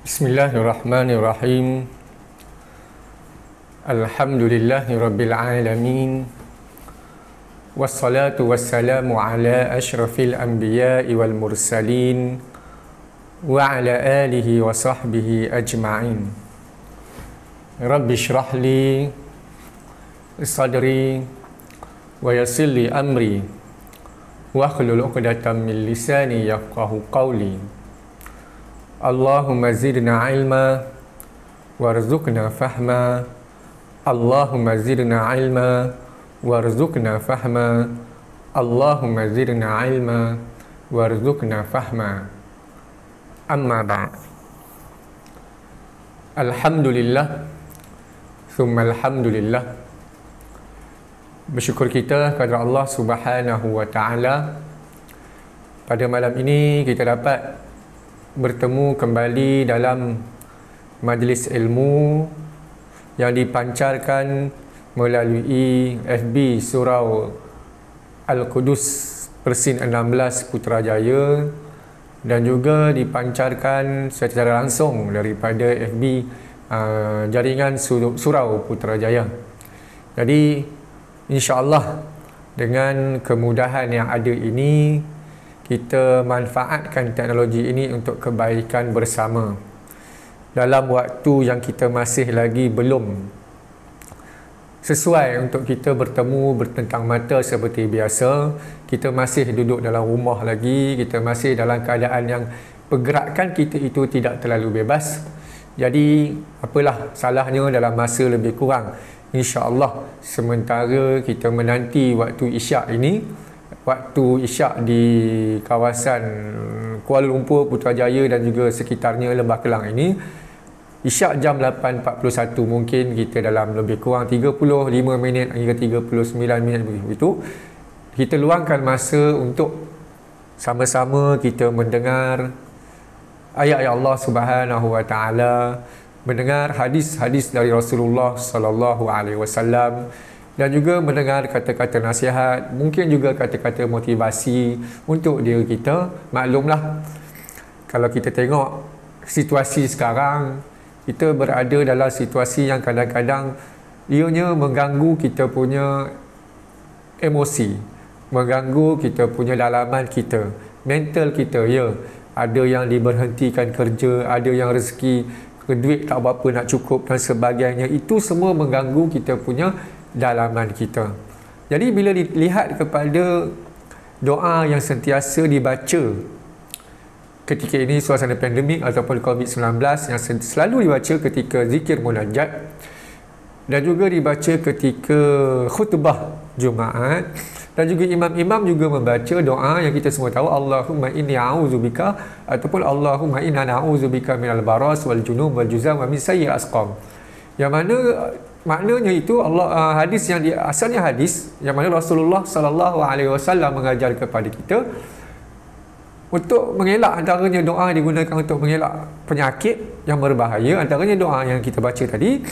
Bismillahirrahmanirrahim. Alhamdulillahirabbil alamin. Wassalatu wassalamu ala asyrafil anbiya'i wal mursalin wa ala alihi wa sahbihi ajma'in. Rabbi shrah li sadri wa yassir li amri wa hlul 'uqdatam min lisani yafqahu qawli. Allahumma zidna ilma warzuqna fahma. Allahumma zidna ilma warzuqna fahma. Allahumma zidna ilma warzuqna fahma. Amma ba'd. Alhamdulillah thumma alhamdulillah. Bersyukur kita kepada Allah Subhanahu wa taala, pada malam ini kita dapat bertemu kembali dalam majlis ilmu yang dipancarkan melalui FB Surau Al-Qudus Persin 16 Putrajaya dan juga dipancarkan secara langsung daripada FB jaringan Surau Putrajaya. Jadi insya-Allah dengan kemudahan yang ada ini, kita manfaatkan teknologi ini untuk kebaikan bersama. Dalam waktu yang kita masih lagi belum sesuai untuk kita bertemu bertentang mata seperti biasa, kita masih duduk dalam rumah lagi, kita masih dalam keadaan yang pergerakan kita itu tidak terlalu bebas. Jadi apalah salahnya dalam masa lebih kurang, insya-Allah sementara kita menanti waktu isyak ini, waktu isyak di kawasan Kuala Lumpur, Putrajaya dan juga sekitarnya, Lembah Kelang ini, isyak jam 8.41, mungkin kita dalam lebih kurang 35 minit hingga 39 minit begitu, kita luangkan masa untuk sama-sama kita mendengar ayat-ayat Allah Subhanahu wa taala, mendengar hadis-hadis dari Rasulullah sallallahu alaihi wasallam, dan juga mendengar kata-kata nasihat, mungkin juga kata-kata motivasi untuk diri kita. Maklumlah, kalau kita tengok situasi sekarang, kita berada dalam situasi yang kadang-kadang ianya mengganggu kita punya emosi, mengganggu kita punya dalaman kita, mental kita. Ya, ada yang diberhentikan kerja, ada yang rezeki duit tak berapa nak cukup dan sebagainya. Itu semua mengganggu kita punya dalaman kita. Jadi bila dilihat kepada doa yang sentiasa dibaca ketika ini suasana pandemik ataupun COVID-19, yang selalu dibaca ketika zikir munajat dan juga dibaca ketika khutbah Jumaat, dan juga imam-imam juga membaca doa yang kita semua tahu, Allahumma inni a'udzubika ataupun Allahumma inna na'udzubika minal baras wal junub wal juzam wa min sayyi'il asqam. Yang mana maknanya itu hadis yang asalnya hadis yang mana Rasulullah sallallahu alaihi wasallam mengajar kepada kita untuk mengelak, antaranya doa digunakan untuk mengelak penyakit yang berbahaya, antaranya doa yang kita baca tadi,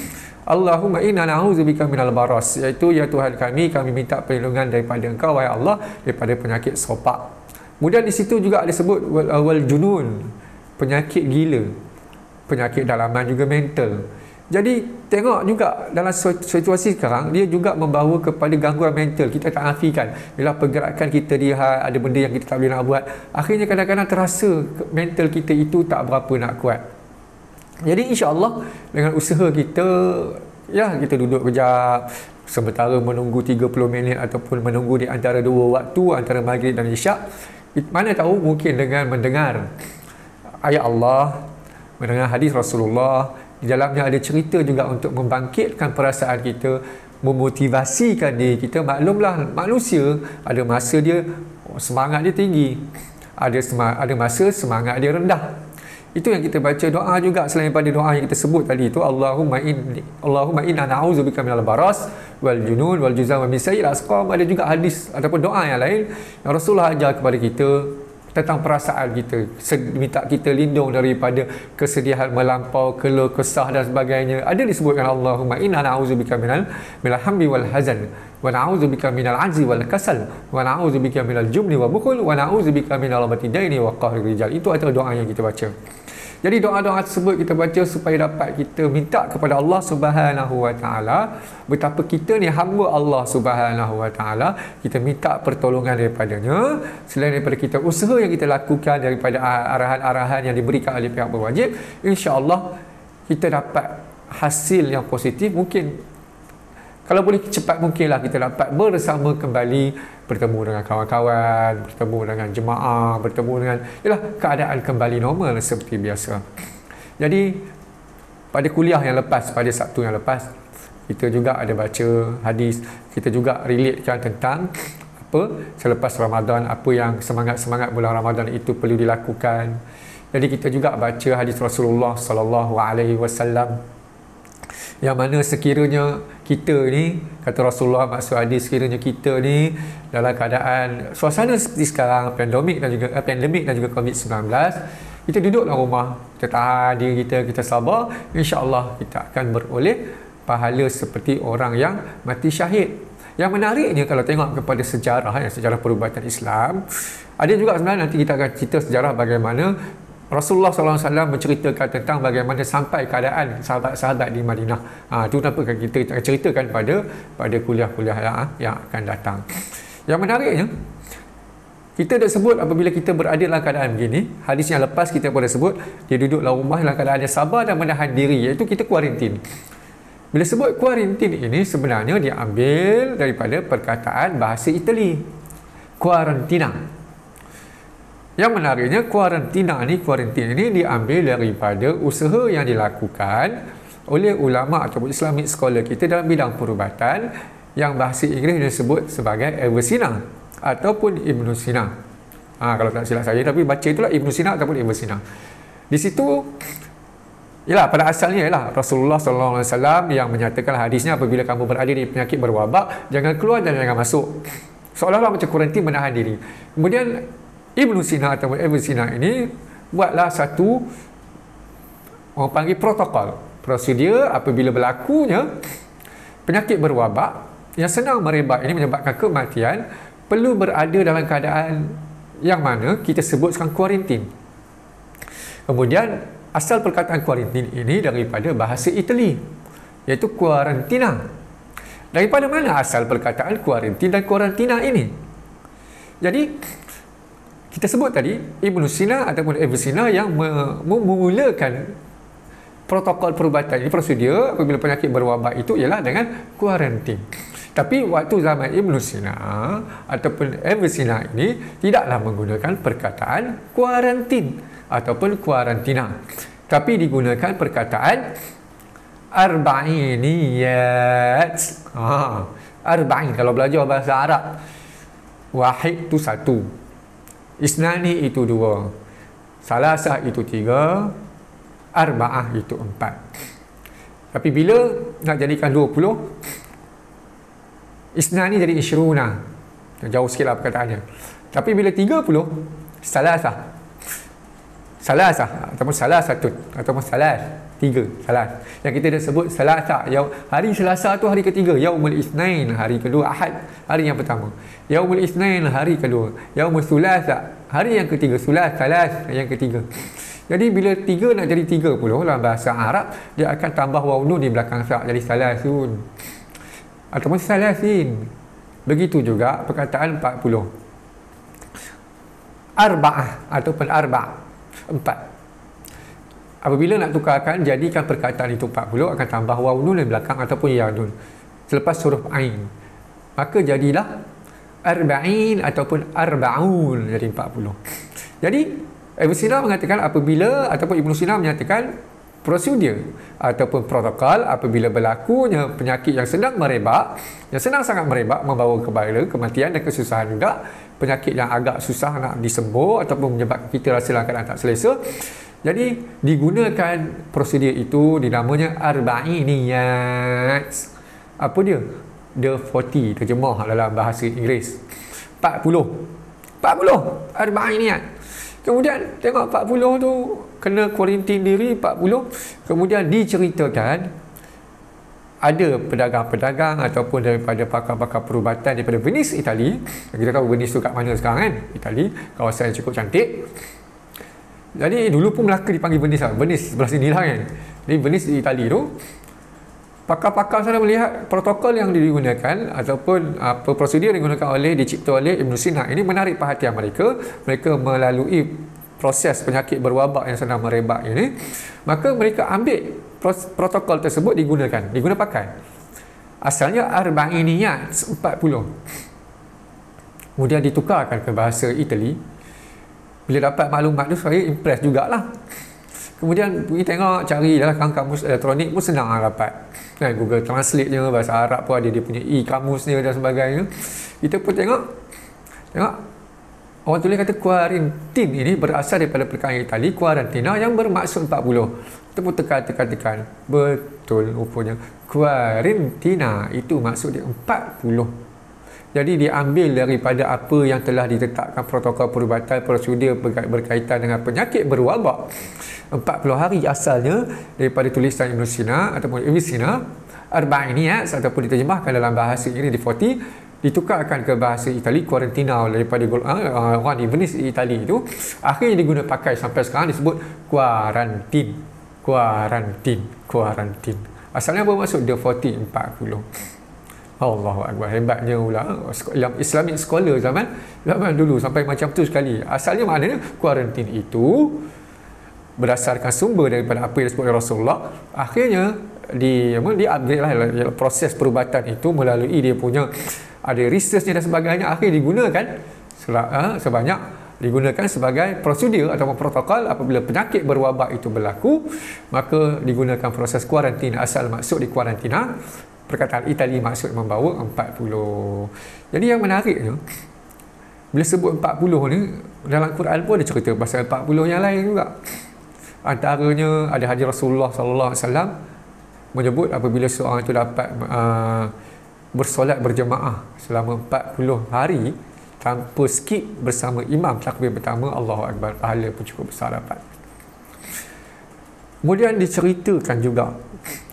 Allahumma inna na'udzubika minal baras, iaitu ya Tuhan kami minta perlindungan daripada Engkau wahai Allah daripada penyakit sopak. Kemudian di situ juga ada sebut wal junun, penyakit gila, penyakit dalaman juga mental. Jadi tengok juga dalam situasi sekarang, dia juga membawa kepada gangguan mental. Kita tak nafikan bila pergerakan kita dia ada benda yang kita tak boleh nak buat, akhirnya kadang-kadang terasa mental kita itu tak berapa nak kuat. Jadi insya-Allah dengan usaha kita, ya, kita duduk kejap sementara menunggu 30 minit ataupun menunggu di antara dua waktu, antara maghrib dan isyak, mana tahu mungkin dengan mendengar ayat Allah, mendengar hadis Rasulullah, di dalamnya ada cerita juga untuk membangkitkan perasaan kita, memotivasikan diri kita. Maklumlah, manusia ada masa dia semangat dia tinggi, ada masa semangat dia rendah. Itu yang kita baca doa juga, selain pada doa yang kita sebut tadi itu, Allahumma inna na'udzubika minal baras wal junun wal juzam wa min sayyi'il asqam. Ada juga hadis ataupun doa yang lain yang Rasulullah ajar kepada kita tentang perasaan kita, minta kita lindung daripada kesedihan melampau, keluh kesah dan sebagainya. Ada disebutkan Allahumma inna na'udzubika minal hammi wal hazan. wa na'udzubika minal 'ajzi wal kasal, wa na'udzubika minal jubni wa bukhul, wa na'udzubika minal ghalabati daini wa qahri rijal. Itu antara doa yang kita baca. Jadi doa-doa tersebut kita baca supaya dapat kita minta kepada Allah Subhanahu wa taala betapa kita ni hamba Allah Subhanahu wa taala, kita minta pertolongan daripadanya selain daripada kita usaha yang kita lakukan daripada arahan-arahan yang diberikan oleh pihak berwajib, insya-Allah kita dapat hasil yang positif. Mungkin kalau boleh cepat mungkinlah kita dapat bersama kembali, bertemu dengan kawan-kawan, bertemu dengan jemaah, bertemu dengan keadaan kembali normal seperti biasa. Jadi pada kuliah yang lepas, pada Sabtu yang lepas, kita juga ada baca hadis, kita juga relatekan tentang apa selepas Ramadan, apa yang semangat-semangat bulan Ramadan itu perlu dilakukan. Jadi kita juga baca hadis Rasulullah sallallahu alaihi wasallam yang mana sekiranya kita ni, kata Rasulullah maksud hadis, sekiranya kita ni dalam keadaan suasana seperti sekarang, pandemik dan juga COVID-19, kita duduk dalam rumah, kita tahan diri kita sabar, insya-Allah kita akan beroleh pahala seperti orang yang mati syahid. Yang menariknya kalau tengok kepada sejarah perubatan Islam, ada juga sebenarnya nanti kita akan cerita sejarah bagaimana Rasulullah SAW menceritakan tentang bagaimana sampai keadaan sahabat-sahabat di Madinah. Itu kenapa kita akan ceritakan pada kuliah-kuliah yang akan datang. Yang menariknya, kita dah sebut apabila kita berada dalam keadaan begini, hadis yang lepas kita pun dah sebut, dia duduk dalam rumah dalam keadaan dia sabar dan menahan diri, iaitu kita kuarantin. Bila sebut kuarantin ini sebenarnya diambil daripada perkataan bahasa Itali, kuarantina. Yang menariknya kuarantin ini diambil daripada usaha yang dilakukan oleh ulama ataupun Islamic scholar kita dalam bidang perubatan yang bahasa Inggeris disebut sebagai Avicenna ataupun Ibn Sina. Kalau tak silap saya, tapi baca itulah Ibn Sina ataupun Ibn Sina. Di situ pada asalnya Rasulullah SAW yang menyatakan hadisnya, apabila kamu berada di penyakit berwabak, jangan keluar dan jangan masuk. Seolah-olah macam kuarantin menahan diri. Kemudian Ibn Sina atau Ibn Sina ini buatlah satu, orang panggil protokol, prosedur apabila berlakunya penyakit berwabak yang senang merebak ini menyebabkan kematian, perlu berada dalam keadaan yang mana kita sebut sekarang kuarantin. Kemudian asal perkataan kuarantin ini daripada bahasa Itali, iaitu kuarantina. Daripada mana asal perkataan kuarantin dan kuarantina ini? Jadi kita sebut tadi Ibn Sina ataupun Avicenna yang memulakan protokol perubatan ini, prosedur apabila penyakit berwabak itu ialah dengan kuarantin. Tapi waktu zaman Ibn Sina ataupun Avicenna ini tidaklah menggunakan perkataan kuarantin ataupun kuarantina, tapi digunakan perkataan arba'iniyat. Arba'in kalau belajar bahasa Arab, wahid itu satu, isnani itu dua, salasah itu tiga, arba'ah itu empat. Tapi bila nak jadikan 20, isnani jadi isyruna, jauh sikit lah perkataannya. Tapi bila 30, salasah ataupun salasatun ataupun tiga, yang kita dah sebut salasah. Hari Selasa tu hari ketiga, yaumul isnain hari kedua, ahad hari yang pertama, yaumul isnain hari kedua, yaumul sulasa hari yang ketiga, salas yang ketiga. Jadi bila 3 nak jadi 30 dalam bahasa Arab, dia akan tambah waw nun di belakang sa, jadi salasun ataupun salasin. Begitu juga perkataan 40, arba'ah ataupun arba', 4. Apabila nak tukarkan, jadikan perkataan itu 40, akan tambah waw nun di belakang ataupun ya nun selepas huruf ain, maka jadilah arba'in ataupun arba'un, jadi 40. Jadi Ibn Sina mengatakan apabila, ataupun Ibn Sina menyatakan prosedur ataupun protokol apabila berlakunya penyakit yang sedang merebak, yang sedang sangat merebak, membawa kepada kematian dan kesusahan juga, penyakit yang agak susah nak disembuh ataupun menyebabkan kita rasa dalam keadaan tak selesa, jadi digunakan prosedur itu, dinamanya arba'iniyat. Apa dia? The 40 terjemah dalam bahasa Inggeris 40 arba'iniyat. Kemudian tengok 40 tu kena kuarantin diri 40. Kemudian diceritakan ada pedagang-pedagang ataupun daripada pakar-pakar perubatan daripada Venice, Itali. Kita tahu Venice tu kat mana sekarang kan? Itali, kawasan yang cukup cantik. Jadi dulu pun Melaka dipanggil Venice lah. Venice sebelah sini lah kan. Jadi Venice di Itali tu, pakar-pakar sana melihat protokol yang digunakan ataupun prosedur yang digunakan dicipta oleh Ibn Sina ini menarik perhatian mereka. Mereka melalui proses penyakit berwabak yang sedang merebak ini, maka mereka ambil protokol tersebut diguna pakai. Asalnya arba'iniyat 40, kemudian ditukarkan ke bahasa Itali. Bila dapat maklumat tu, saya impress jugalah. Kemudian pergi tengok, cari dalam kamus elektronik pun senang lah dapat kan, Google Translate je, bahasa Arab pun ada dia punya e-kamusnya dan sebagainya. Kita pun tengok orang tulis kata kuarantin ini berasal daripada perkataan Itali, kuarantina yang bermaksud 40. Kita pun tekan. Betul rupanya. Kuarantina itu maksud dia 40. Jadi diambil daripada apa yang telah ditetapkan protokol perubatan prosedur berkaitan dengan penyakit berwabak. 40 hari asalnya daripada tulisan Ibn Sina ataupun Ibn Sina. Arba'iniyat ataupun diterjemahkan dalam bahasa ini di 40, ditukarkan ke bahasa Itali, kuarantina daripada orang di Venice Itali itu, akhirnya diguna pakai sampai sekarang disebut kuarantin. Asalnya bermaksud the 40. Allahu Akbar, hebatnya pula Islamic scholar zaman dulu sampai macam tu sekali. Asalnya maknanya kuarantin itu berdasarkan sumber daripada apa yang disebut oleh Rasulullah. Akhirnya di-upgrade lah proses perubatan itu melalui dia punya ada researchnya dan sebagainya. Akhirnya digunakan digunakan sebagai prosedur atau protokol apabila penyakit berwabak itu berlaku, maka digunakan proses kuarantin. Asal maksud di kuarantina, perkataan Itali maksud membawa 40. Jadi yang menariknya, bila sebut 40 ni, dalam Quran pun ada cerita pasal 40 yang lain juga. Antaranya ada hadis Rasulullah SAW menyebut apabila seorang itu dapat bersolat berjemaah selama 40 hari tanpa skip bersama imam takbir pertama, Allahu Akbar, pahala pun cukup besar dapat. Kemudian diceritakan juga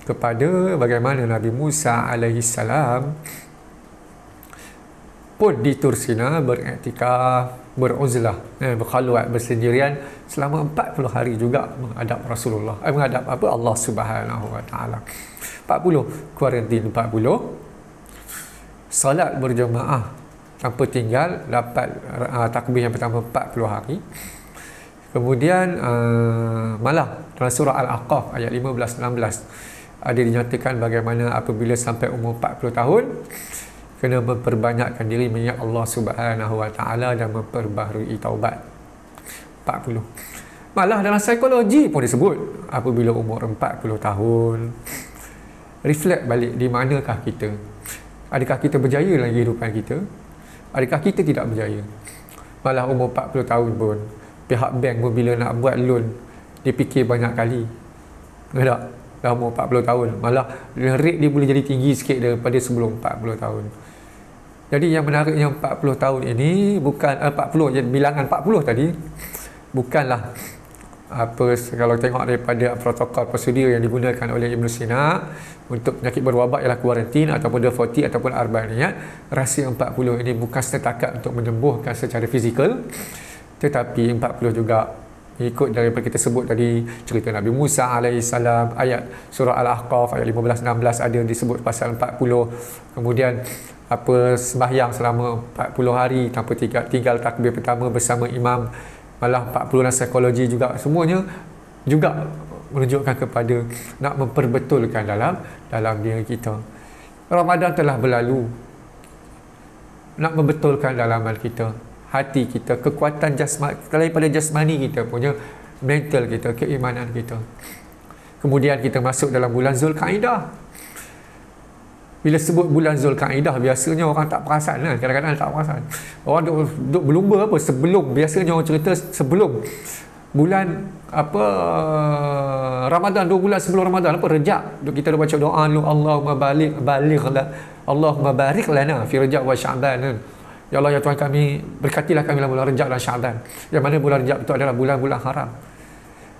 kepada bagaimana Nabi Musa AS pun di Tursina beriktikaf, beruzlah, berkhalwat, bersendirian selama 40 hari juga menghadap Rasulullah, menghadap Allah Subhanahu Wa Taala. 40 kuarantin, 40 salat berjemaah tanpa tinggal, dapat takbir yang pertama 40 hari. Kemudian malah dalam surah Al-Aqaf ayat 15-16 ada dinyatakan bagaimana apabila sampai umur 40 tahun kena memperbanyakkan diri mengingat Allah Subhanahu Wa Taala dan memperbaharui taubat. 40. Malah dalam psikologi pun disebut apabila umur 40 tahun, reflect balik di manakah kita. Adakah kita berjaya dalam kehidupan kita? Adakah kita tidak berjaya? Malah umur 40 tahun pun pihak bank pun bila nak buat loan dia fikir banyak kali. Tak? Dah umur 40 tahun, malah rate dia boleh jadi tinggi sikit daripada sebelum 40 tahun. Jadi yang menariknya 40 tahun ini bukan 40, bilangan 40 tadi bukanlah kalau tengok daripada protokol prosedur yang digunakan oleh Ibn Sina untuk penyakit berwabak ialah kuarantin ataupun the 40 ataupun arba'iniyat. Rahsia 40 ini bukan setakat untuk menyembuhkan secara fizikal, tetapi 40 juga ikut daripada kita sebut tadi cerita Nabi Musa AS, ayat surah Al-Ahqaf ayat 15-16 ada disebut pasal 40. Kemudian sembahyang selama 40 hari tanpa tinggal takbir pertama bersama imam, malah 40 dan psikologi juga, semuanya juga menunjukkan kepada nak memperbetulkan dalam diri kita. Ramadan telah berlalu, nak membetulkan dalaman kita, hati kita, kekuatan jasmani, daripada jasmani kita punya, mental kita, keimanan kita. Kemudian kita masuk dalam bulan Zulkaidah. Bila sebut bulan Zulkaidah, biasanya orang tak perasan lah. Kadang-kadang tak perasan. Orang duk berlumba apa sebelum, biasanya orang cerita sebelum bulan Ramadan, 2 bulan sebelum Ramadan, Rejab. Kita dah baca doa lu, Allahumma barik lana fi Rejab wa Sya'ban. Ya Allah, ya Tuhan kami, berkatilah kami dalam bulan Rejab dan Sya'ban. Yang mana bulan Rejab itu adalah bulan-bulan haram.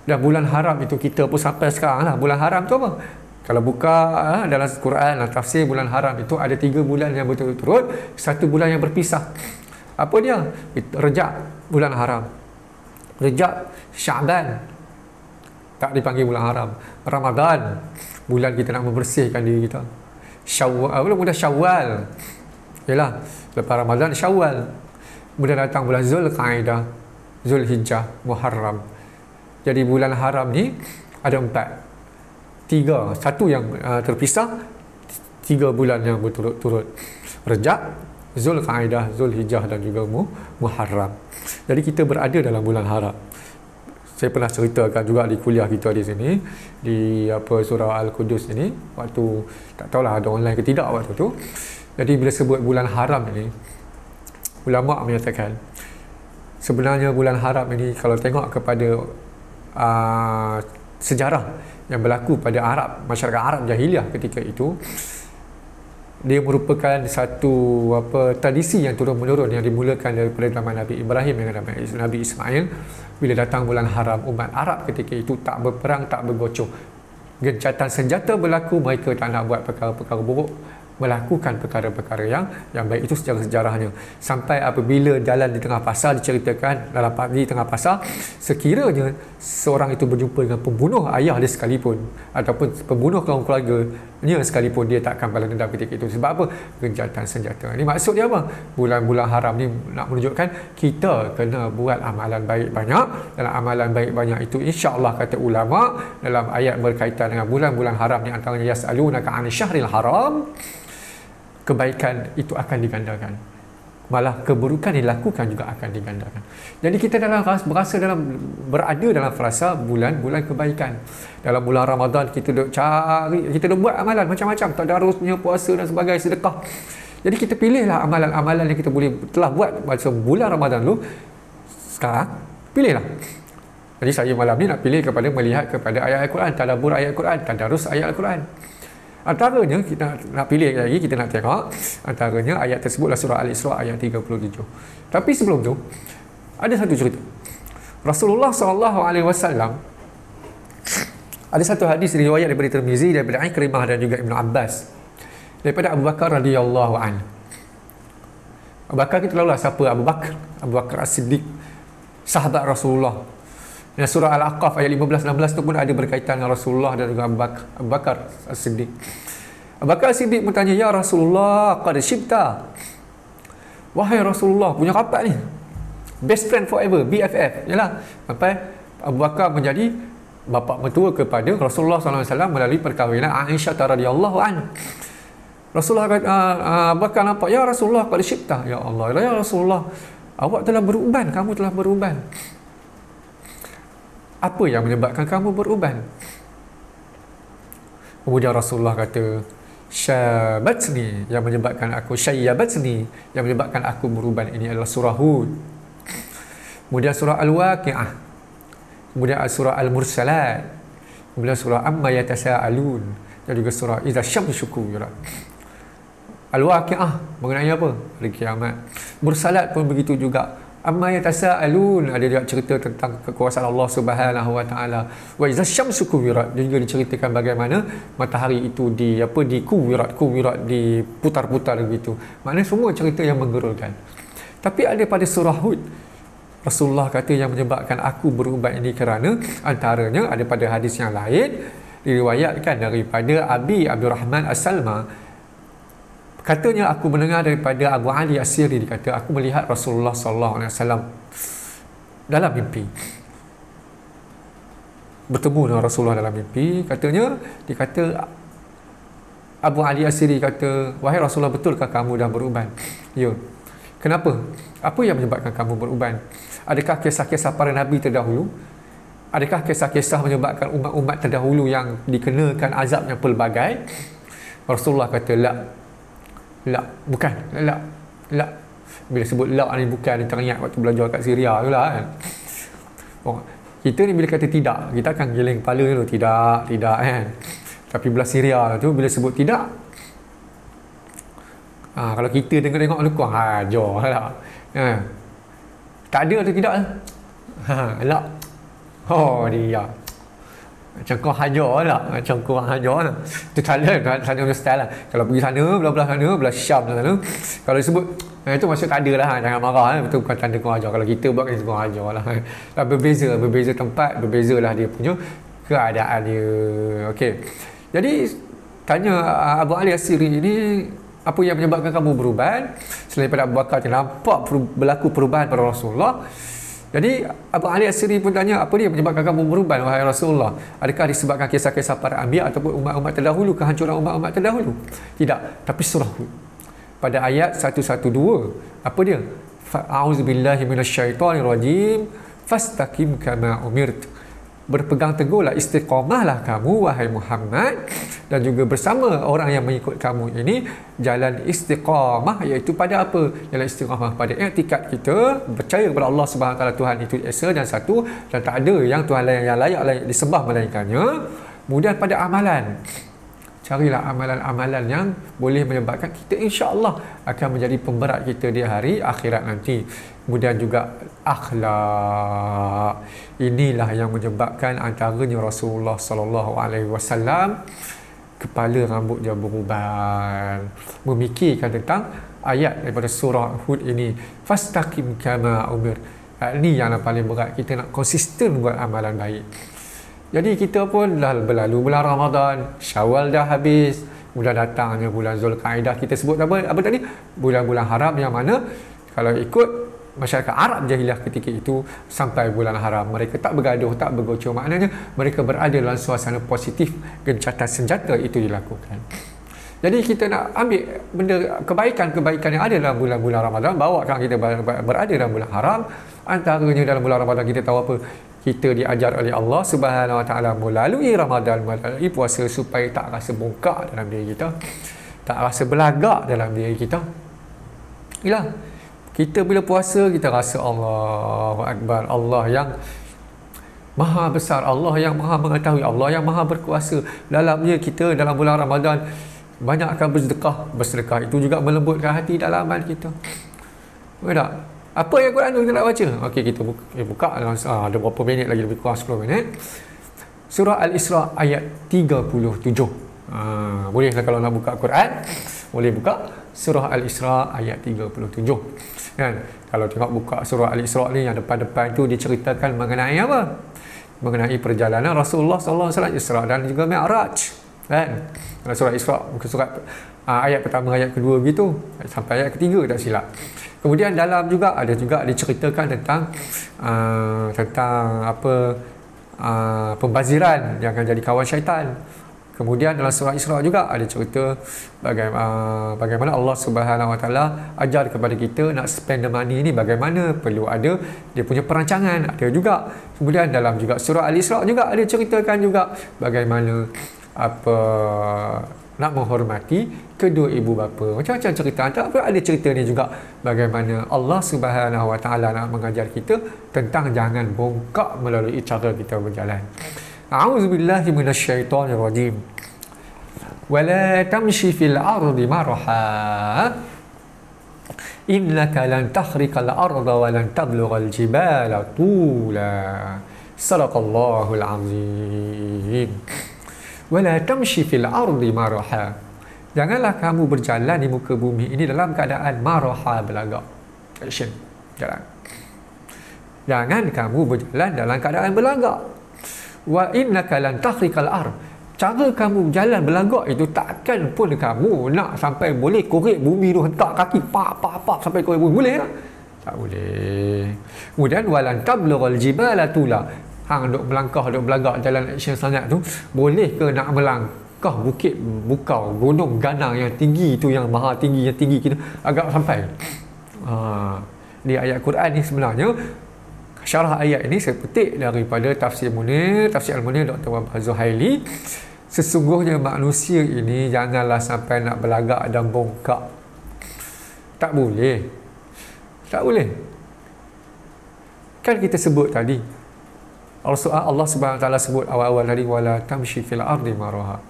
Dan bulan haram itu kita pun sampai sekarang lah. Bulan haram tu apa? Kalau buka dalam Quran, tafsir bulan haram itu ada 3 bulan yang berturut-turut, 1 bulan yang berpisah. Apa dia? Rejab, bulan haram. Rejab, Syaban, tak dipanggil bulan haram. Ramadan, bulan kita nak membersihkan diri kita. Syawal, bulan Syawal. Yalah, lepas Ramadan Syawal. Kemudian datang bulan Zulqa'dah, Zulhijjah, Muharram. Jadi bulan haram ni ada 4. 3, 1 yang terpisah, 3 bulan yang berturut-turut. Rejab, Zulqa'dah, Zulhijjah dan juga Muharram. Jadi kita berada dalam bulan haram. Saya pernah ceritakan juga di kuliah kita di sini, di surah Al-Qudus ini, waktu tak tahulah ada online ke tidak waktu tu. Jadi bila sebut bulan haram ini, ulama menyatakan sebenarnya bulan haram ini kalau tengok kepada sejarah yang berlaku pada Arab, masyarakat Arab jahiliah ketika itu, dia merupakan satu tradisi yang turun-menurun yang dimulakan daripada zaman Nabi Ibrahim dengan Nabi Ismail. Bila datang bulan haram, umat Arab ketika itu tak berperang, tak bergocok. Gencatan senjata berlaku, mereka tak nak buat perkara-perkara buruk, melakukan perkara-perkara yang baik. Itu sejarahnya. Sampai apabila jalan di tengah pasar, diceritakan di tengah pasar, sekiranya seorang itu berjumpa dengan pembunuh ayah dia sekalipun, ataupun pembunuh kaum keluarganya sekalipun, dia tak akan balas dendam ketika itu. Sebab apa? Gencatan senjata. Ini maksud dia apa? Bulan-bulan haram ni nak menunjukkan kita kena buat amalan baik banyak. Dalam amalan baik banyak itu, insya-Allah kata ulama dalam ayat berkaitan dengan bulan-bulan haram ni, antaranya yas'alunaka 'anil syahril haram, kebaikan itu akan digandakan, malah keburukan dilakukan juga akan digandakan. Jadi kita berada dalam frasa bulan-bulan kebaikan. Dalam bulan Ramadan kita duk cari, kita duk buat amalan macam-macam, tadarusnya, puasa dan sebagainya, sedekah. Jadi kita pilihlah amalan-amalan yang kita telah buat masa bulan Ramadan dulu. Sekarang pilihlah. Jadi saya malam ni nak pilih melihat kepada ayat Al-Quran, tadabbur ayat Al-Quran, tadarus ayat Al-Quran. Antaranya kita nak pilih lagi, kita nak tengok antaranya ayat tersebutlah surah Al-Isra ayat 37. Tapi sebelum tu ada satu cerita. Rasulullah SAW ada satu hadis riwayat daripada Tirmizi, daripada Ikrimah dan juga Ibn Abbas, daripada Abu Bakar radhiyallahu anhu. Abu Bakar kita tahulah siapa Abu Bakar. Abu Bakar As-Siddiq, sahabat Rasulullah. Yang surah Al-Aqaf ayat 15-16 tu pun ada berkaitan dengan Rasulullah dan juga Abu Bakar As-Siddiq. Abu Bakar As-Siddiq bertanya, "Ya Rasulullah, qad syibta." Wahai Rasulullah, punya rapat ni, best friend forever, BFF. Yalah, sampai Abu Bakar menjadi bapa mertua kepada Rasulullah SAW melalui perkahwinan Aisyah radhiyallahu anha. Rasulullah kata, Abu Bakar nampak, "Ya Rasulullah, qad syibta." Ya Allah, ya Rasulullah, awak telah beruban, kamu telah beruban. Apa yang menyebabkan kamu beruban? Kemudian Rasulullah kata, "Syabatni," yang menyebabkan aku, "Syayyabatni," yang menyebabkan aku beruban ini adalah surah Hud. Kemudian surah Al-Waqi'ah. Kemudian surah Al-Mursalat. Kemudian surah Amma Yatasa'alun. Dan juga surah Idza Syamsu Kuwirat. Al-Waqi'ah mengenai apa? Hari kiamat. Mursalat pun begitu juga. Amma yatasaalun, ada juga cerita tentang kekuasaan Allah Subhanahu wa taala. Wa idza syamsu kuwirat, juga diceritakan bagaimana matahari itu kuwirat diputar-putar begitu. Maknanya semua cerita yang menggerulkan. Tapi ada pada surah Hud, Rasulullah kata yang menyebabkan aku berubat ini kerana antaranya ada pada hadis yang lain diriwayatkan daripada Abi Abdurrahman As-Salma. Katanya aku mendengar daripada Abu Ali As-Siri, dikata aku melihat Rasulullah SAW dalam mimpi. Bertemu dengan Rasulullah dalam mimpi. Dikata Abu Ali As-Siri kata, "Wahai Rasulullah, betulkah kamu dah beruban?" "Ya." "Kenapa? Apa yang menyebabkan kamu beruban? Adakah kisah-kisah para Nabi terdahulu? Adakah kisah-kisah menyebabkan umat-umat terdahulu yang dikenakan azab yang pelbagai?" Rasulullah kata, La. Bukan. Bila sebut la ni bukan, teringat waktu belajar kat Syria tu lah kan. Kita ni bila kata tidak, kita akan geleng kepala dulu, tidak kan. Tapi belah Syria tu bila sebut tidak, kalau kita tengok lu kurang ajar lah. Tak ada atau tidak lah. La. Oh dia. Macam kau hajar lah, macam kau hajar lah. Itu talent, sana punya style lah. Kalau pergi sana, belah sana, belah Syam sana, kalau disebut itu maksud tak ada lah, jangan marah, itu bukan tanda kau hajar. Kalau kita buat, kita kau hajar lah. Berbeza tempat, berbeza lah dia punya keadaan dia. Okey, jadi tanya Abu Ali As-Siri ini, apa yang menyebabkan kamu beruban? Selain pada Abu Bakar yang nampak berlaku perubahan pada Rasulullah. Jadi Abu Ali As-Siri pun tanya, apa dia menyebabkan kamu beruban wahai Rasulullah? Adakah disebabkan kisah-kisah para anbiya ataupun umat-umat terdahulu, kehancuran umat-umat terdahulu? Tidak, tapi surah Hud pada ayat 112, apa dia? A'udzubillahi minasyaitonirrajim, fastaqim kama umirt. Berpegang teguhlah, istiqamahlah kamu wahai Muhammad, dan juga bersama orang yang mengikut kamu ini jalan istiqamah, iaitu pada apa? Jalan istiqamah pada i'tikad kita, percaya kepada Allah Subhanahu Wa Taala, Tuhan itu esa dan satu, dan tak ada yang Tuhan lain yang layak disembah melainkannya. Kemudian pada amalan, carilah amalan-amalan yang boleh menyebabkan kita insya-Allah akan menjadi pemberat kita di hari akhirat nanti. Kemudian juga akhlak. Inilah yang menyebabkan antaranya Rasulullah sallallahu alaihi wasallam kepala rambut dia beruban, memikirkan tentang ayat daripada surah Hud ini, fastaqim kama umir. Ini yang paling berat, kita nak konsisten buat amalan baik. Jadi kita pun dah berlalu bulan Ramadan, Syawal dah habis, kemudian datangnya bulan Zulkaidah. Kita sebut apa tadi? Bulan-bulan haram, yang mana kalau ikut masyarakat Arab jahiliah ketika itu, sampai bulan haram mereka tak bergaduh, tak bergocor, maknanya mereka berada dalam suasana positif, gencatan senjata itu dilakukan. Jadi kita nak ambil benda kebaikan-kebaikan yang ada dalam bulan-bulan Ramadan, bawakan kita berada dalam bulan haram. Antaranya dalam bulan Ramadan kita tahu apa? Kita diajar oleh Allah Subhanahu Wa Taala melalui Ramadan, melalui puasa, supaya tak rasa bongkak dalam diri kita, tak rasa belagak dalam diri kita. Yalah, kita bila puasa kita rasa Allahu Akbar, Allah yang Maha besar, Allah yang Maha mengetahui, Allah yang Maha berkuasa. Dalamnya kita dalam bulan Ramadan banyakkan bersedekah itu juga melembutkan hati dalaman kita. Betul tak? Apa yang Quran tu kita nak baca? Okey, kita buka ada berapa minit lagi, lebih kurang 10 minit. Surah Al-Isra ayat 37. Bolehlah kalau nak buka Quran, boleh buka surah Al-Isra ayat 37. Kan? Kalau tengok buka surah Al-Isra ni, yang depan-depan tu diceritakan mengenai apa? Mengenai perjalanan Rasulullah sallallahu alaihi wasallam, Isra dan juga Mi'raj. Kan? Surah Isra, muka surat ayat pertama, ayat kedua gitu, sampai ayat ketiga tak silap. Kemudian dalam juga ada juga diceritakan tentang apa pembaziran yang akan jadi kawan syaitan. Kemudian dalam surah Isra juga ada cerita bagaimana Allah Subhanahu Wa Taala ajar kepada kita nak spend the money ni bagaimana, perlu ada dia punya perancangan, ada juga. Kemudian dalam juga surah Al-Isra juga ada ceritakan juga bagaimana apa nak menghormati kedua ibu bapa. Macam-macam cerita. Ada cerita ni juga bagaimana Allah Subhanahu Wa Taala nak mengajar kita tentang jangan bongkak melalui cara kita berjalan. A'udzubillahi minasyaitonirrajim. Wala tamshi fil ardi marha innaka lan takhriqal arda wa lan tablughal jibala tula. Sadaqallahul azim. Wala tamshi fil ardi marha. Janganlah kamu berjalan di muka bumi ini dalam keadaan marha, belagak. Action. Jalan. Jangan kamu berjalan dalam keadaan belagak. Wa innaka lan takhriqal ard. Cara kamu berjalan belagak itu takkan pun kamu nak sampai boleh korek bumi tu, hentak kaki pak sampai korek bumi. Boleh tak? Tak boleh. Kemudian walan tablughal jibala tula. Hang duk melangkah, duk belagak jalan action sangat tu, boleh ke nak melangkah bukit bukau, gunung ganang yang tinggi tu, yang maha tinggi, yang tinggi kita agak sampai. Di ayat Quran ni sebenarnya syarah ayat ini saya petik daripada tafsir Al-Munir Dr. Wahbah Zuhaili. Sesungguhnya manusia ini janganlah sampai nak belagak dan bongkak. Tak boleh. Tak boleh. Kan kita sebut tadi, Allah Subhanahu Wa Taala sebut awal-awal tadi, wala tamshi fil ardi maraha.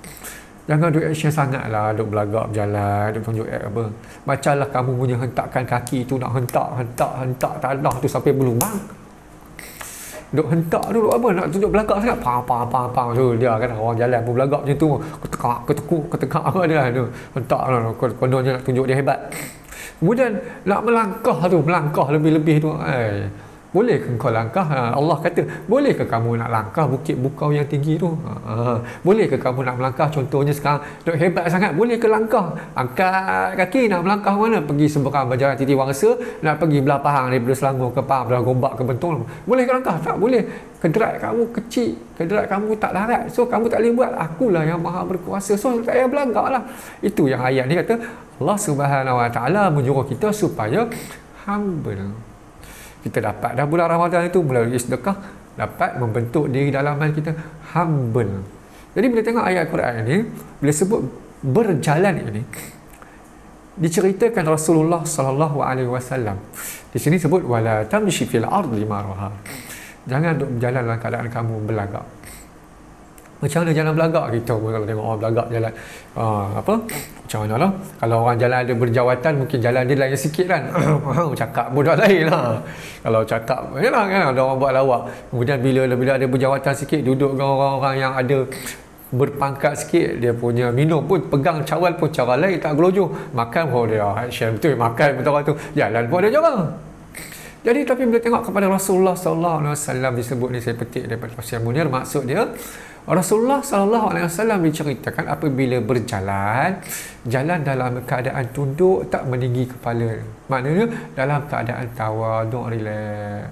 Jangan duk action sangatlah, duk belagak berjalan, duk tunjuk apa. Bacalah kamu punya hentakan kaki tu, nak hentak tanah tu sampai berlubang. duk hentak dulu apa nak tunjuk belagak sangat, pang tu dia kan, orang jalan pun belagak macam tu, ketekak apa dia tu, hentak lah, kononnya nak tunjuk dia hebat. Kemudian nak melangkah lebih-lebih tu, boleh ke kau langkah? Allah kata, boleh ke kamu nak langkah bukit bukau yang tinggi tu? Boleh ke kamu nak melangkah? Contohnya sekarang duk hebat sangat, boleh ke langkah? Angkat kaki nak melangkah mana? Pergi seberang berjalan Titi Wangsa, nak pergi belah Pahang, daripada Selangor ke Pahang, belah Gombak ke Bentong, boleh ke langkah? Tak boleh. Kedrat kamu kecil, kedrat kamu tak larat, so kamu tak boleh buat. Akulah yang maha berkuasa, so tak payah belagak lah. Itu yang ayat ni kata, Allah Subhanahu Wa Taala menyuruh kita supaya humble. Kita dapat dah bulan Ramadan itu melalui sedekah, dapat membentuk diri dalaman kita humble. Jadi bila tengok ayat Quran ini, bila sebut berjalan ini, diceritakan Rasulullah sallallahu alaihi wasallam. Di sini sebut wala tamshi fil ardi maraha. Jangan duk berjalan dalam keadaan kamu belagak. Macam mana jalan belagak? Kita pun kalau tengok orang belagak jalan macam mana lah, kalau orang jalan ada berjawatan, mungkin jalan dia lain sikit kan. Cakap bodoh lain lah. Kalau cakap yalah kan, ada orang buat lawak, kemudian bila ada berjawatan sikit, duduk dengan orang-orang yang ada berpangkat sikit, dia punya minum pun pegang cawal pun cara lain, tak gelojoh. Makan pun dia action betul, makan betul orang tu, jalan pun ada cara. Jadi tapi bila tengok kepada Rasulullah sallallahu alaihi wasallam disebut ni, saya petik daripada Tafsir Munir, maksud dia Rasulullah sallallahu alaihi wasallam diceritakan apabila berjalan, jalan dalam keadaan tunduk, tak meninggi kepala. Maknanya dalam keadaan tawaduk, relax.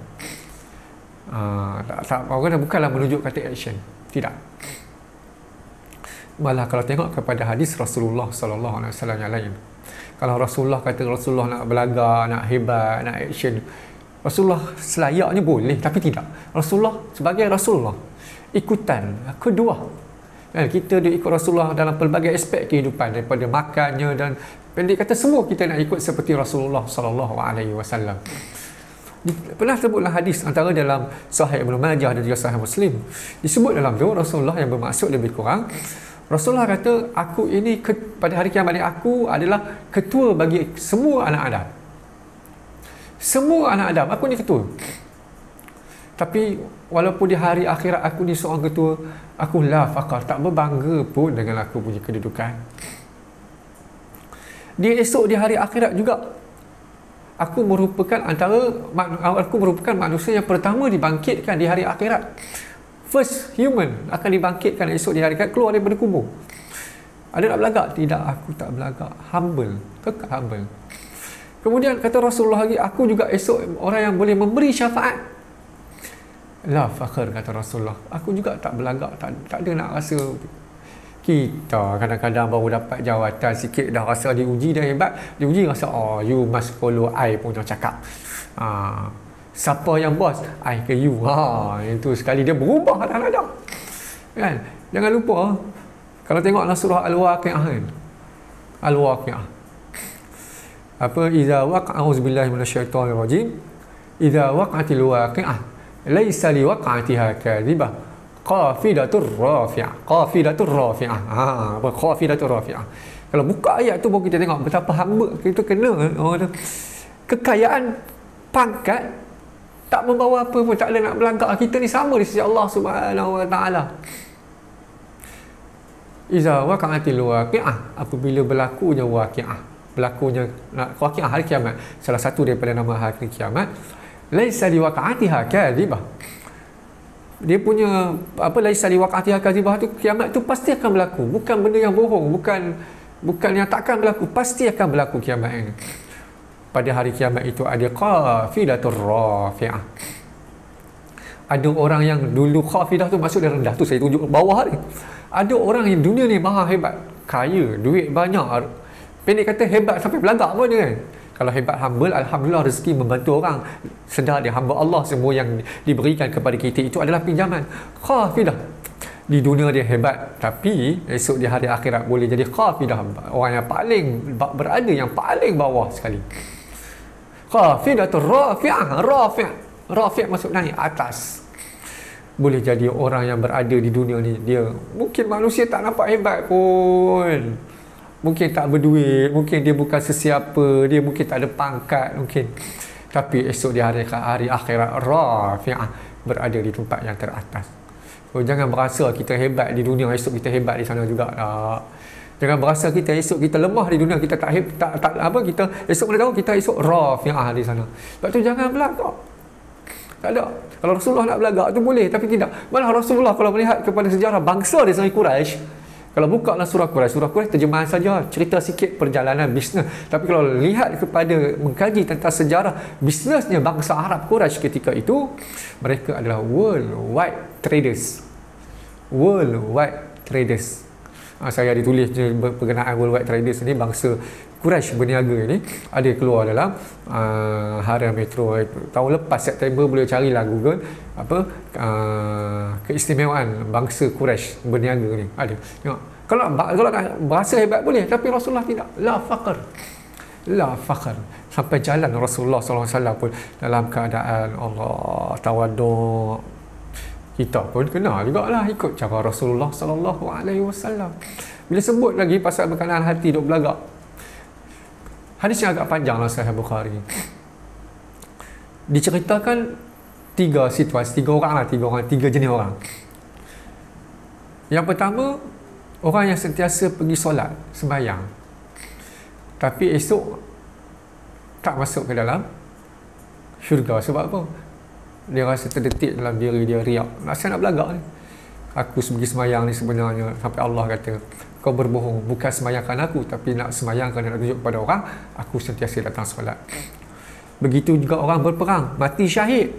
Bukanlah menunjuk kata action. Tidak. Malah kalau tengok kepada hadis Rasulullah sallallahu alaihi wasallam yang lain, kalau Rasulullah kata Rasulullah nak belagak, nak hebat, nak action, Rasulullah selayaknya boleh, tapi tidak. Rasulullah sebagai Rasulullah ikutan kedua. Kita dia ikut Rasulullah dalam pelbagai aspek kehidupan, daripada makannya dan pendek kata semua kita nak ikut seperti Rasulullah sallallahu alaihi wasallam. Pernah sebutlah hadis antara dalam Sahih Ibnu Majah dan juga Sahih Muslim. Disebut dalam tu Rasulullah yang bermaksud lebih kurang, Rasulullah kata, aku ini pada hari kiamat ini aku adalah ketua bagi semua anak Adam. Semua anak Adam, aku ni ketua. Tapi walaupun di hari akhirat aku ni seorang ketua, aku la faqar, tak berbangga pun dengan aku punya kedudukan. Dia esok di hari akhirat juga, aku merupakan manusia yang pertama dibangkitkan di hari akhirat. First human akan dibangkitkan esok di hari akhirat, keluar daripada kubur. Ada nak belagak? Tidak, aku tak belagak. Humble, kekal humble. Kemudian kata Rasulullah lagi, aku juga esok orang yang boleh memberi syafaat. La fakhr, kata Rasulullah, aku juga tak belagak, tak ada nak rasa. Kita kadang-kadang baru dapat jawatan sikit dah rasa diuji dah hebat, diuji rasa you must follow I punya cakap. Siapa yang bos? I ke you. Itu sekali dia berubah dah. Kan? Jangan lupa kalau tengoklah surah Al-Waqi'ah kan. Al-Waqi'ah. Apa idza waqa'a auzubillahi minasyaitonir rajim. Idza waqa'atil waqi'ah laisa liwaqa'atiha kadhibah qafidatur rafi'ah. Qafidatur rafi'ah. Apa qafidatur rafi'ah? Kalau buka ayat tu baru kita tengok betapa hamba kita kena orang tu. Kekayaan pangkat tak membawa apa pun, tak ada nak belagak. Kita ni sama di sisi Allah Subhanahu Wa Taala. Iza waqa'atil waqi'ah, apabila berlakunya waqi'ah, berlakunya waqi'ah hari kiamat, salah satu daripada nama hari kiamat, laisa liwaqa'atiha kadhibah. Dia punya laisa liwaqa'atiha kadhibah tu, kiamat tu pasti akan berlaku, bukan benda yang bohong, bukan yang takkan berlaku, pasti akan berlaku kiamat ini. Pada hari kiamat itu ada qafidatur rafi'ah. Ada orang yang dulu qafidah tu maksud dia rendah, tu saya tunjuk bawah ni. Ada orang yang dunia ni maha hebat, kaya, duit banyak, pendek kata hebat sampai belagak pun dia kan. Kalau hebat humble, alhamdulillah rezeki membantu orang. Sedar dia hamba Allah, semua yang diberikan kepada kita itu adalah pinjaman. Qafidah. Di dunia dia hebat, tapi esok di hari akhirat boleh jadi qafidah, orang yang paling berada yang paling bawah sekali. Qafidatur rafi'ah. Rafi' maksud naik atas. Boleh jadi orang yang berada di dunia ni, dia mungkin manusia tak nampak hebat pun, mungkin tak berduit, mungkin dia bukan sesiapa, dia mungkin tak ada pangkat mungkin, Tapi esok di hari akhirat rafi'ah, berada di tempat yang teratas. So, jangan berasa kita hebat di dunia, esok kita hebat di sana juga. Jangan berasa kita esok kita lemah di dunia, kita tak apa, kita esok mana tahu kita esok rafi'ah di sana. Sebab tu jangan belagak. Tak ada. Kalau Rasulullah nak belagak tu boleh, tapi tidak. Malah Rasulullah kalau melihat kepada sejarah bangsa dia sendiri Quraisy, kalau buka lah surah Quraisy terjemahan saja, cerita sikit perjalanan bisnes. Tapi kalau lihat kepada mengkaji tentang sejarah bisnesnya bangsa Arab Quraisy ketika itu, mereka adalah worldwide traders. Worldwide traders. Saya ada tulis berkenaan worldwide traders ni, bangsa Quraisy berniaga ni ada keluar dalam Harian Metro tahun lepas September. Boleh carilah Google apa keistimewaan bangsa Quraisy berniaga ni ada. Tengok. Kalau nak bahasa hebat boleh, tapi Rasulullah tidak. La faqr. Sampai jalan Rasulullah SAW pun dalam keadaan Allah tawaduk. Kita pun kena jugalah ikut cara Rasulullah SAW. Bila sebut lagi pasal berkenaan hati duk belagak, hadis yang agak panjang lah Sahih Bukhari. Diceritakan tiga situasi, tiga jenis orang. Yang pertama, orang yang sentiasa pergi solat, sembahyang, tapi esok tak masuk ke dalam syurga. Sebab apa? Dia rasa terdetik dalam diri dia riak. Nak belagak ni. Aku pergi sembahyang ni sebenarnya, sampai Allah kata, kau berbohong, bukan sembahyangkan aku, tapi nak sembahyangkan dan nak tunjuk kepada orang, aku sentiasa datang solat. Begitu juga orang berperang, mati syahid,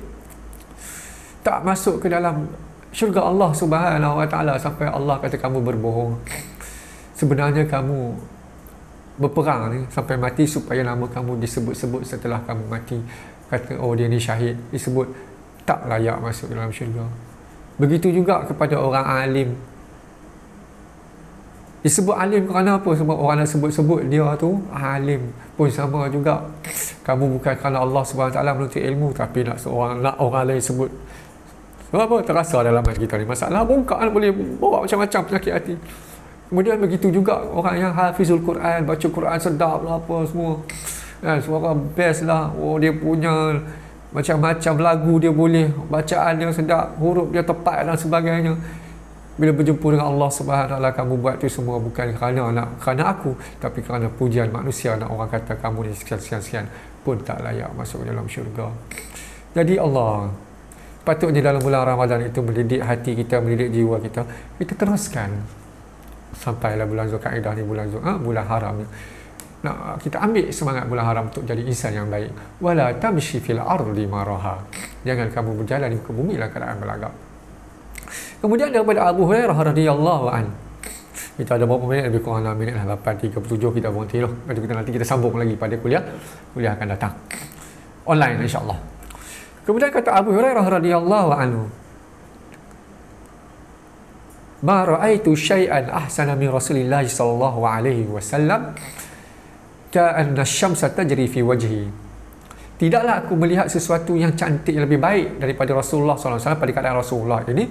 tak masuk ke dalam syurga Allah Subhanahu Wa Taala, sampai Allah kata kamu berbohong. Sebenarnya kamu berperang ni sampai mati supaya nama kamu disebut-sebut setelah kamu mati. Kata, oh dia ni syahid, disebut, tak layak masuk dalam syurga. Begitu juga kepada orang alim. Disebut alim kerana apa? Sebab orang yang sebut-sebut dia tu alim pun sama juga. Kamu bukan kerana Allah SWT menuntut ilmu, tapi nak orang lain sebut. Sebab apa? Terasa dalam hati kita ni masalah bongkak, boleh bawa macam-macam penyakit hati. Kemudian begitu juga orang yang hafizul Quran, baca Quran sedap lah apa semua, suara best lah, oh dia punya macam-macam lagu dia boleh, bacaan dia sedap, huruf dia tepat dan sebagainya. Bila berjumpa dengan Allah Subhanahu Wa Taala, kamu buat tu semua bukan kerana aku, tapi kerana pujian manusia, nak orang kata kamu ni sekian-sekian, pun tak layak masuk dalam syurga. Jadi Allah patutnya dalam bulan Ramadan itu mendidik hati kita, mendidik jiwa kita. Kita teruskan sampailah bulan Zulkaidah ni, bulan haram ni. Nah, kita ambil semangat bulan haram untuk jadi insan yang baik. Wala tamshi fil ardi maraha. Jangan kamu berjalan di muka bumi dalam keadaan belagak. Kemudian daripada Abu Hurairah radhiyallahu an. Kita ada berapa minit? Lebih kurang 6 minit lah, 8.37 kita berhenti lah. Nanti kita sambung lagi pada kuliah akan datang online insya-Allah. Kemudian kata Abu Hurairah radhiyallahu anhu, ma ra'aitu syai'an ahsana min Rasulillah sallallahu alaihi wasallam ka'anna asy-syamsa tajri fi wajhi. Tidaklah aku melihat sesuatu yang cantik, yang lebih baik daripada Rasulullah sallallahu alaihi wasallam pada keadaan Rasulullah ini.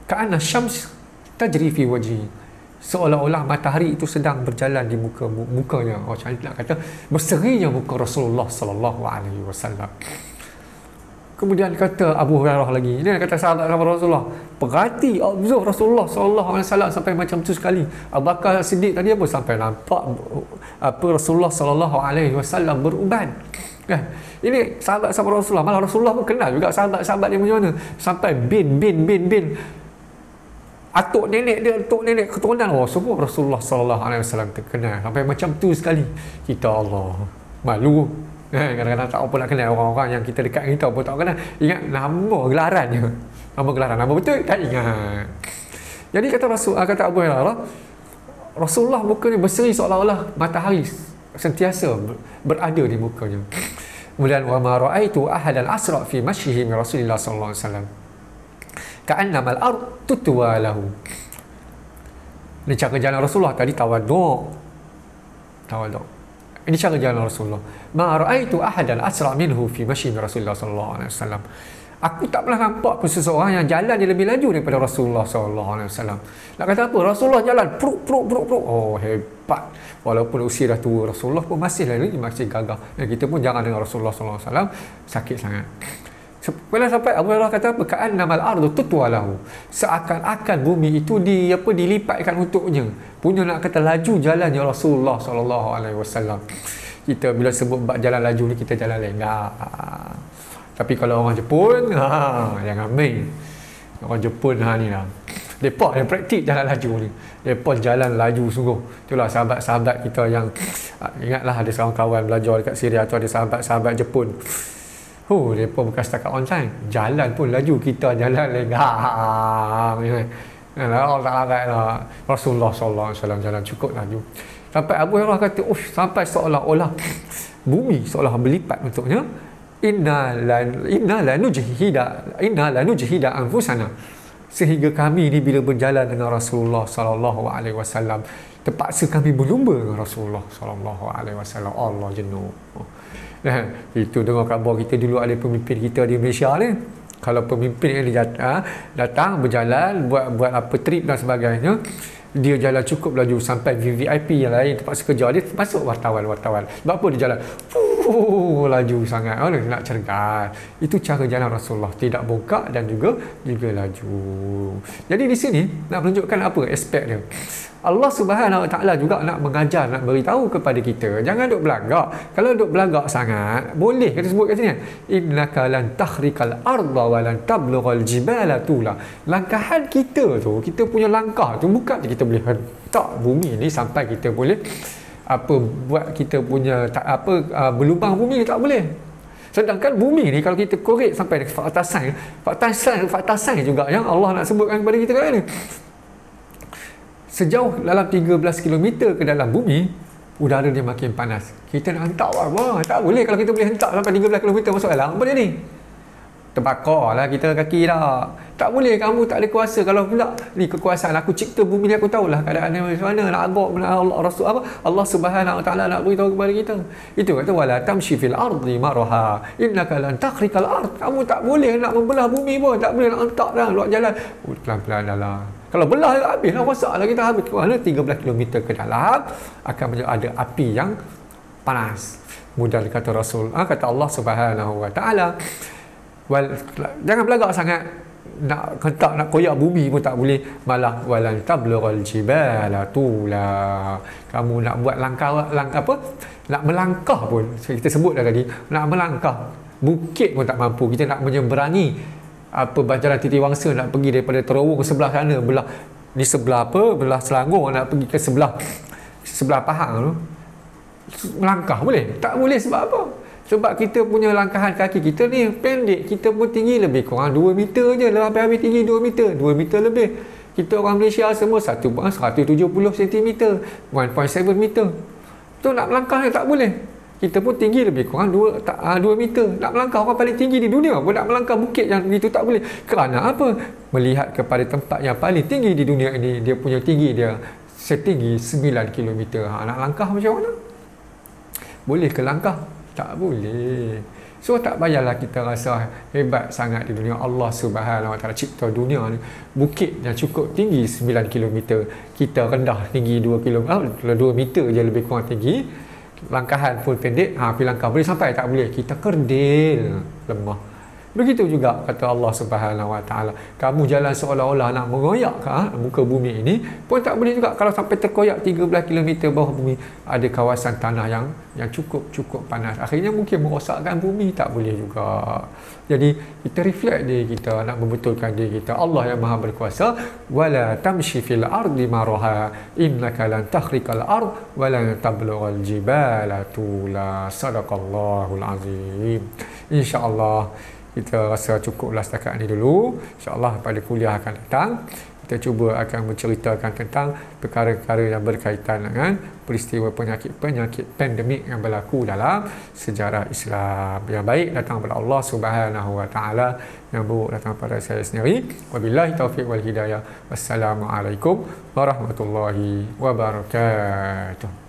Ka'anna asy-syams tajri fi wajhi. Seolah-olah matahari itu sedang berjalan di mukanya. Oh, cantik nak kata berserinya muka Rasulullah sallallahu alaihi wasallam. Kemudian kata Abu Hurairah lagi, ini kata sahabat Rasulullah, perhati, observe Rasulullah SAW sampai macam tu sekali. Abu Bakar Siddiq tadi apa? Sampai nampak apa Rasulullah SAW beruban. Kan? Ini sahabat-sahabat Rasulullah, malah Rasulullah pun kenal juga sahabat-sahabat dia macam mana. Sampai bin atuk nenek keturunan, oh semua Rasulullah SAW terkenal. Sampai macam tu sekali. Kita Allah malu. Kadang-kadang tak apa nak kenal orang-orang yang kita dekat dengan kita pun tak kenal. Ingat nama gelarannya. Nama betul tak ingat. Jadi kata Abu Hurairah, Rasulullah muka ni berseri seolah-olah matahari sentiasa berada di mukanya. Kemudian wa ma ra'aitu ahadan asra fi mashyihi min Rasulillah sallallahu alaihi wasallam ka'annama al-ard tutwa lahu. Ini cara jalan Rasulullah tadi tawaduk. Ini cara jalan Rasulullah. Ma ra'aitu ahadan asra minhu fi mashyi Rasulullah sallallahu alaihi wasallam. Aku tak pernah nampak pun seseorang yang jalan dia lebih laju daripada Rasulullah SAW. Nak kata apa? Rasulullah jalan pruk. Oh, hebat. Walaupun usia dah tua, Rasulullah pun masih gagah. Dan kita pun jangan dengan Rasulullah SAW sakit sangat. Bila sampai Abu Hurairah kata apa? Ka'annamal ardu tutwalahu. Seakan-akan bumi itu dilipatkan untuknya. Punya nak kata laju jalannya Rasulullah SAW. Kita bila sebut bab jalan laju ni, kita jalan lengah. Tapi kalau orang Jepun, jangan main. Orang Jepun ni lah. Mereka yang praktik jalan laju ni. Mereka jalan laju sungguh. Itulah sahabat-sahabat kita yang ingatlah ada seorang kawan belajar dekat Syria tu, ada sahabat-sahabat Jepun. Mereka bukan setakat on time. Jalan pun laju, kita jalan lengah. Rasulullah SAW jalan cukup laju. Sampai Abu Hurairah kata, sampai seolah-olah bumi seolah berlipat untuknya. Inna la nujhida anfusana. Sehingga kami ni bila berjalan dengan Rasulullah SAW, terpaksa kami berlumba dengan Rasulullah SAW. Allah jenuh. Itu dengar khabar kita dulu ada pemimpin kita di Malaysia ni. Kalau pemimpin yang datang berjalan buat apa trip dan sebagainya, dia jalan cukup laju sampai VIP yang lain terpaksa kejar dia, masuk wartawan. Sebab apa dia jalan laju sangat, nak cergas. Itu cara jalan Rasulullah, tidak bongkak dan juga laju. Jadi di sini nak menunjukkan apa aspek dia. Allah Subhanahu Wa Taala juga nak mengajar, nak beritahu kepada kita, jangan duk belagak. Kalau duk belagak sangat, boleh kita sebut kat sini, innaka lan takhriqal arda wa lan tablughal jibala tula. Langkahan kita tu, kita punya langkah tu bukan kita boleh hentak bumi ni sampai kita boleh buat kita punya berlubang bumi ni, tak boleh. Sedangkan bumi ni kalau kita korek sampai fakta sains juga yang Allah nak sebutkan kepada kita kat ni. Sejauh dalam 13 km ke dalam bumi, udara dia makin panas. Kita nak hentak apa? Tak boleh. Kalau kita boleh hentak sampai 13 km masuk dalam, apa dia ni? Terbakar lah kita kaki dah. Tak boleh, kamu tak ada kuasa. Kalau pula ni kekuasaan, aku cipta bumi ni, aku tahulah keadaan dia macam mana, nak agak Allah Subhanahu Wa Taala nak beritahu kepada kita. Itu kata wala tamshi fil ardi maraha innaka lan takhriqal ard. Kamu tak boleh nak membelah bumi pun, tak boleh nak hentak dah luar jalan. Pelan-pelan dalam. Kalau belah habis lah, masalah kita habis ke mana 13 km ke dalam akan ada api yang panas. Mudah kata Rasul, kata Allah Subhanahu Wa Taala, jangan belagak sangat, nak hentak nak koyak bumi pun tak boleh. Malah walan tablughal jibala tula. Kamu nak buat langkah apa? Nak melangkah pun, kita sebut dah tadi, nak melangkah bukit pun tak mampu. Kita nak menyeberangi Banjaran Titiwangsa, nak pergi daripada Terowong ke sebelah sana, belah Selangor, nak pergi ke sebelah Pahang tu, melangkah boleh? Tak boleh. Sebab apa? Sebab kita punya langkahan kaki kita ni pendek. Kita pun tinggi lebih kurang 2 meter je, habis tinggi 2 meter lebih. Kita orang Malaysia semua 170 cm, 1.7 meter. Tu nak melangkah ni tak boleh. Kita pun tinggi lebih kurang 2 meter. Nak melangkah, orang paling tinggi di dunia pun nak melangkah bukit yang begitu tak boleh. Kerana apa? Melihat kepada tempat yang paling tinggi di dunia ini, dia punya tinggi dia setinggi 9 km. Nak langkah macam mana? Boleh ke langkah? Tak boleh. So tak payahlah kita rasa hebat sangat di dunia. Allah Subhanahu Wa Taala cipta dunia ni, bukit yang cukup tinggi 9 km, kita rendah tinggi 2 meter je lebih kurang tinggi. Langkahan pun pendek, pergi langkah boleh sampai? Tak boleh. Kita kerdil, lemah. Begitu juga kata Allah Subhanahu Wa Taala, kamu jalan seolah-olah nak mengoyak muka bumi ini pun tak boleh juga. Kalau sampai terkoyak 13 km bawah bumi, ada kawasan tanah yang cukup panas, akhirnya mungkin merosakkan bumi, tak boleh juga. Jadi kita reflect diri kita, nak membetulkan diri kita. Allah yang Maha Berkuasa, wala tamshi fil ardi maraha innaka lan takhriqal ard wa lan tablughal jibala tula. Sadaqallahul azim. Insya-Allah kita rasa cukuplah setakat ni dulu. InsyaAllah pada kuliah akan datang kita cuba akan menceritakan tentang perkara-perkara yang berkaitan dengan peristiwa penyakit pandemik yang berlaku dalam sejarah Islam. Yang baik datang daripada Allah Subhanahu Wa Taala, yang buruk datang pada saya sendiri. Wabillahi taufiq wal hidayah. Wassalamualaikum warahmatullahi wabarakatuh.